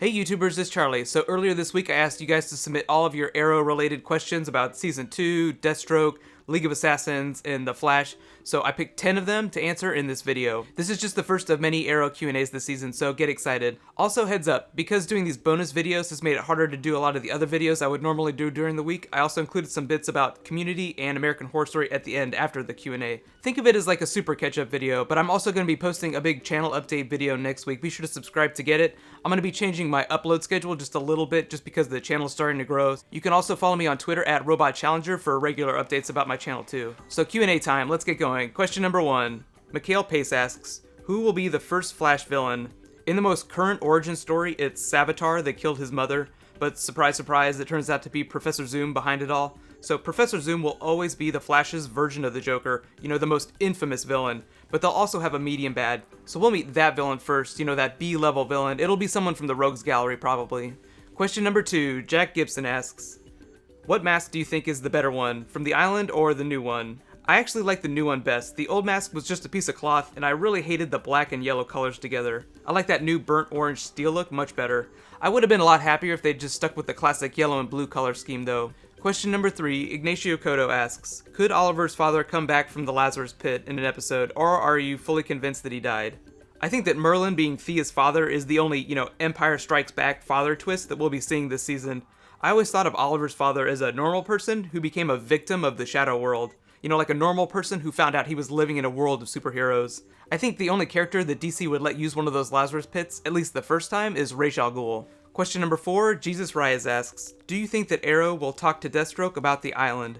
Hey YouTubers, it's Charlie. So earlier this week I asked you guys to submit all of your Arrow related questions about Season 2, Deathstroke, League of Assassins, and The Flash. So I picked 10 of them to answer in this video. This is just the first of many Arrow Q&As this season, so get excited. Also heads up, because doing these bonus videos has made it harder to do a lot of the other videos I would normally do during the week, I also included some bits about Community and American Horror Story at the end after the Q&A. Think of it as like a super catch-up video, but I'm also going to be posting a big channel update video next week. Be sure to subscribe to get it. I'm going to be changing my upload schedule just a little bit just because the channel is starting to grow. You can also follow me on Twitter at RobotChallenger for regular updates about my channel too. So Q&A time, let's get going. Question number 1. Mikhail Pace asks, who will be the first Flash villain? In the most current origin story, it's Savitar that killed his mother, but surprise surprise, it turns out to be Professor Zoom behind it all. So Professor Zoom will always be the Flash's version of the Joker, the most infamous villain, but they'll also have a medium bad. So we'll meet that villain first, that B-level villain. It'll be someone from the Rogues Gallery probably. Question number 2, Jack Gibson asks, what mask do you think is the better one, from the island or the new one? I actually like the new one best. The old mask was just a piece of cloth, and I really hated the black and yellow colors together. I like that new burnt orange steel look much better. I would have been a lot happier if they'd just stuck with the classic yellow and blue color scheme though. Question number 3, Ignacio Cotto asks, could Oliver's father come back from the Lazarus pit in an episode, or are you fully convinced that he died? I think that Merlin being Thea's father is the only, Empire Strikes Back father twist that we'll be seeing this season. I always thought of Oliver's father as a normal person who became a victim of the Shadow World. Like a normal person who found out he was living in a world of superheroes. I think the only character that DC would let use one of those Lazarus pits, at least the first time, is Ra's al Ghul. Question number 4, Jesus Reyes asks, do you think that Arrow will talk to Deathstroke about the island?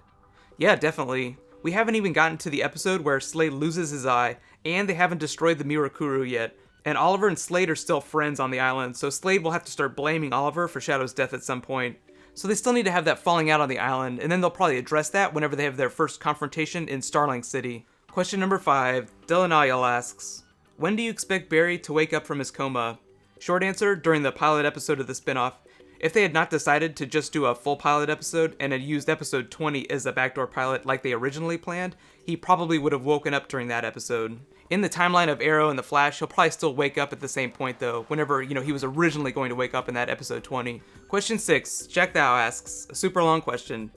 Yeah, definitely. We haven't even gotten to the episode where Slade loses his eye, and they haven't destroyed the Mirakuru yet. And Oliver and Slade are still friends on the island, so Slade will have to start blaming Oliver for Shadow's death at some point. So they still need to have that falling out on the island, and then they'll probably address that whenever they have their first confrontation in Starling City. Question number 5, Delanayel asks, when do you expect Barry to wake up from his coma? Short answer, during the pilot episode of the spinoff. If they had not decided to just do a full pilot episode and had used episode 20 as a backdoor pilot like they originally planned, he probably would have woken up during that episode. In the timeline of Arrow and the Flash, he'll probably still wake up at the same point though, whenever, he was originally going to wake up in that episode 20. Question 6, Jack Thou asks, a super long question.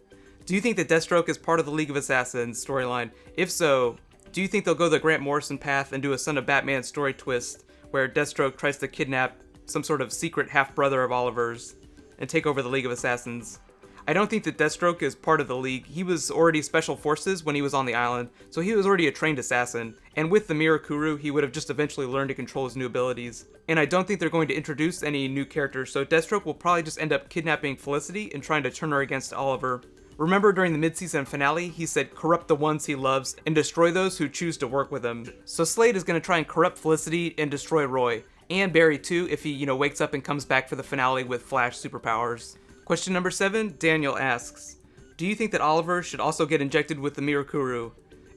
Do you think that Deathstroke is part of the League of Assassins storyline? If so, do you think they'll go the Grant Morrison path and do a Son of Batman story twist where Deathstroke tries to kidnap some sort of secret half-brother of Oliver's and take over the League of Assassins? I don't think that Deathstroke is part of the League. He was already Special Forces when he was on the island, so he was already a trained assassin, and with the Mirakuru, he would have just eventually learned to control his new abilities. And I don't think they're going to introduce any new characters, so Deathstroke will probably just end up kidnapping Felicity and trying to turn her against Oliver. Remember during the mid-season finale, he said corrupt the ones he loves and destroy those who choose to work with him. So Slade is going to try and corrupt Felicity and destroy Roy, and Barry too if he, wakes up and comes back for the finale with Flash superpowers. Question number 7, Daniel asks, do you think that Oliver should also get injected with the Mirakuru?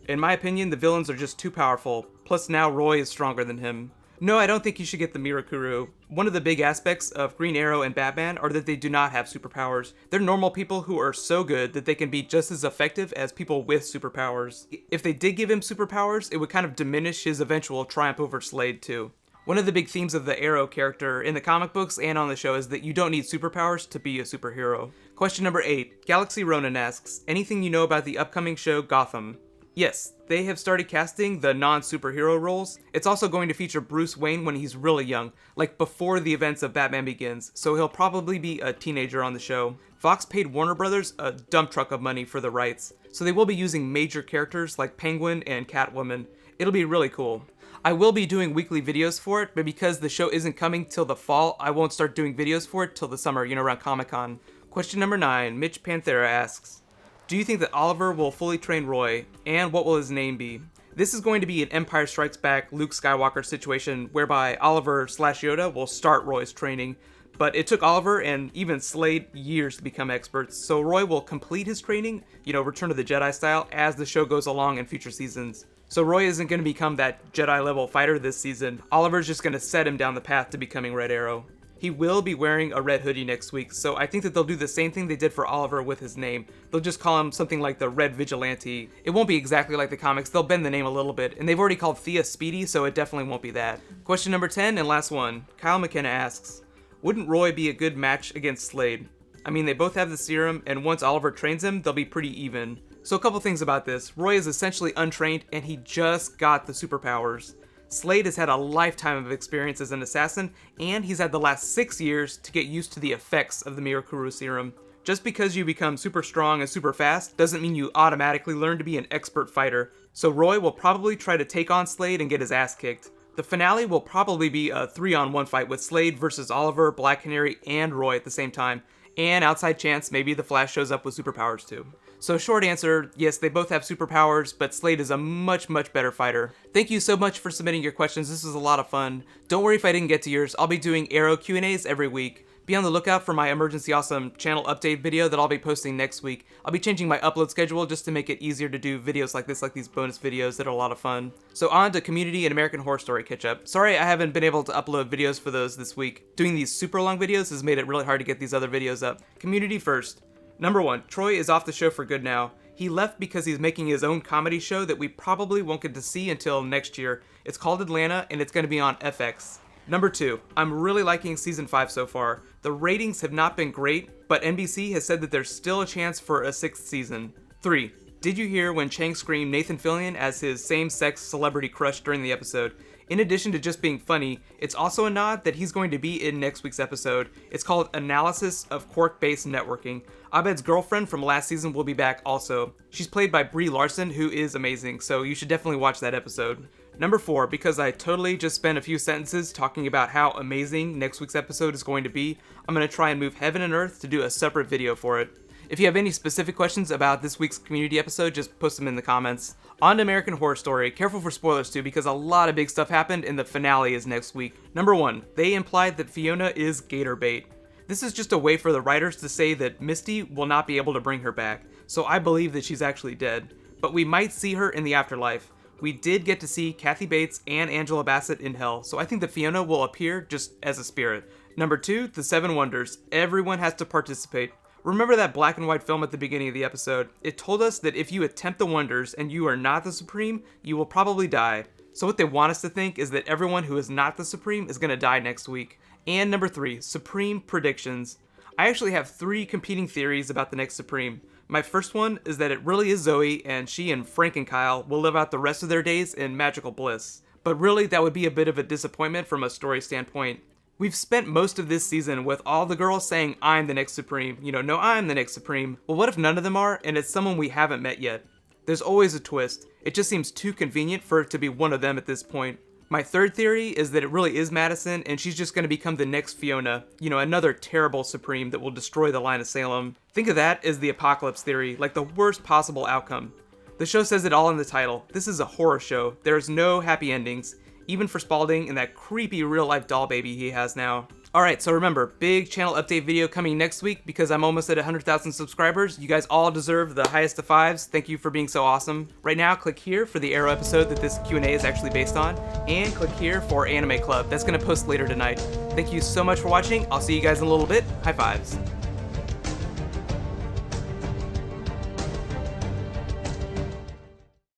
In my opinion, the villains are just too powerful, plus now Roy is stronger than him. No, I don't think you should get the Mirakuru. One of the big aspects of Green Arrow and Batman are that they do not have superpowers. They're normal people who are so good that they can be just as effective as people with superpowers. If they did give him superpowers, it would kind of diminish his eventual triumph over Slade too. One of the big themes of the Arrow character in the comic books and on the show is that you don't need superpowers to be a superhero. Question number 8, Galaxy Ronan asks, anything you know about the upcoming show Gotham? Yes, they have started casting the non-superhero roles. It's also going to feature Bruce Wayne when he's really young, like before the events of Batman Begins, so he'll probably be a teenager on the show. Fox paid Warner Brothers a dump truck of money for the rights, so they will be using major characters like Penguin and Catwoman. It'll be really cool. I will be doing weekly videos for it, but because the show isn't coming till the fall, I won't start doing videos for it till the summer, around Comic-Con. Question number 9, Mitch Panthera asks, do you think that Oliver will fully train Roy, and what will his name be? This is going to be an Empire Strikes Back Luke Skywalker situation whereby Oliver/Yoda will start Roy's training, but it took Oliver and even Slade years to become experts, so Roy will complete his training, Return of the Jedi style, as the show goes along in future seasons. So Roy isn't going to become that Jedi level fighter this season. Oliver's just going to set him down the path to becoming Red Arrow. He will be wearing a red hoodie next week, so I think that they'll do the same thing they did for Oliver with his name. They'll just call him something like the Red Vigilante. It won't be exactly like the comics, they'll bend the name a little bit, and they've already called Thea Speedy, so it definitely won't be that. Question number 10 and last one. Kyle McKenna asks, Wouldn't Roy be a good match against Slade? I mean, they both have the serum, and once Oliver trains him, they'll be pretty even. So a couple things about this. Roy is essentially untrained, and he just got the superpowers. Slade has had a lifetime of experience as an assassin, and he's had the last 6 years to get used to the effects of the Mirakuru serum. Just because you become super strong and super fast doesn't mean you automatically learn to be an expert fighter. So Roy will probably try to take on Slade and get his ass kicked. The finale will probably be a 3-on-1 fight with Slade versus Oliver, Black Canary, and Roy at the same time. And outside chance, maybe the Flash shows up with superpowers too. So short answer, yes, they both have superpowers, but Slade is a much better fighter. Thank you so much for submitting your questions. This was a lot of fun. Don't worry if I didn't get to yours. I'll be doing Arrow Q&As every week. Be on the lookout for my Emergency Awesome channel update video that I'll be posting next week. I'll be changing my upload schedule just to make it easier to do videos like this, like these bonus videos that are a lot of fun. So on to Community and American Horror Story catch up. Sorry I haven't been able to upload videos for those this week. Doing these super long videos has made it really hard to get these other videos up. Community first. Number 1, Troy is off the show for good now. He left because he's making his own comedy show that we probably won't get to see until next year. It's called Atlanta, and it's going to be on FX. Number 2, I'm really liking season 5 so far. The ratings have not been great, but NBC has said that there's still a chance for a 6th season. 3, did you hear when Chang screamed Nathan Fillion as his same-sex celebrity crush during the episode? In addition to just being funny, it's also a nod that he's going to be in next week's episode. It's called Analysis of Quark-Based Networking. Abed's girlfriend from last season will be back also. She's played by Brie Larson, who is amazing, so you should definitely watch that episode. Number 4, because I totally just spent a few sentences talking about how amazing next week's episode is going to be, I'm going to try and move heaven and earth to do a separate video for it. If you have any specific questions about this week's Community episode, just post them in the comments. On to American Horror Story. Careful for spoilers too, because a lot of big stuff happened and the finale is next week. Number 1, they implied that Fiona is gator bait. This is just a way for the writers to say that Misty will not be able to bring her back, so I believe that she's actually dead. But we might see her in the afterlife. We did get to see Kathy Bates and Angela Bassett in hell, so I think that Fiona will appear just as a spirit. Number 2, the 7 Wonders. Everyone has to participate. Remember that black and white film at the beginning of the episode? It told us that if you attempt the wonders and you are not the Supreme, you will probably die. So what they want us to think is that everyone who is not the Supreme is going to die next week. And number 3, Supreme predictions. I actually have 3 competing theories about the next Supreme. My first one is that it really is Zoe, and she and Frankenkyle will live out the rest of their days in magical bliss. But really, that would be a bit of a disappointment from a story standpoint. We've spent most of this season with all the girls saying, I'm the next Supreme. No, I'm the next Supreme. Well, what if none of them are, and it's someone we haven't met yet? There's always a twist. It just seems too convenient for it to be one of them at this point. My third theory is that it really is Madison, and she's just going to become the next Fiona. Another terrible Supreme that will destroy the line of Salem. Think of that as the apocalypse theory, like the worst possible outcome. The show says it all in the title. This is a horror show. There's no happy endings. Even for Spalding and that creepy real-life doll baby he has now. Alright, so remember, big channel update video coming next week because I'm almost at 100,000 subscribers. You guys all deserve the highest of 5s. Thank you for being so awesome. Right now, click here for the Arrow episode that this Q&A is actually based on, and click here for Anime Club. That's going to post later tonight. Thank you so much for watching. I'll see you guys in a little bit. High fives.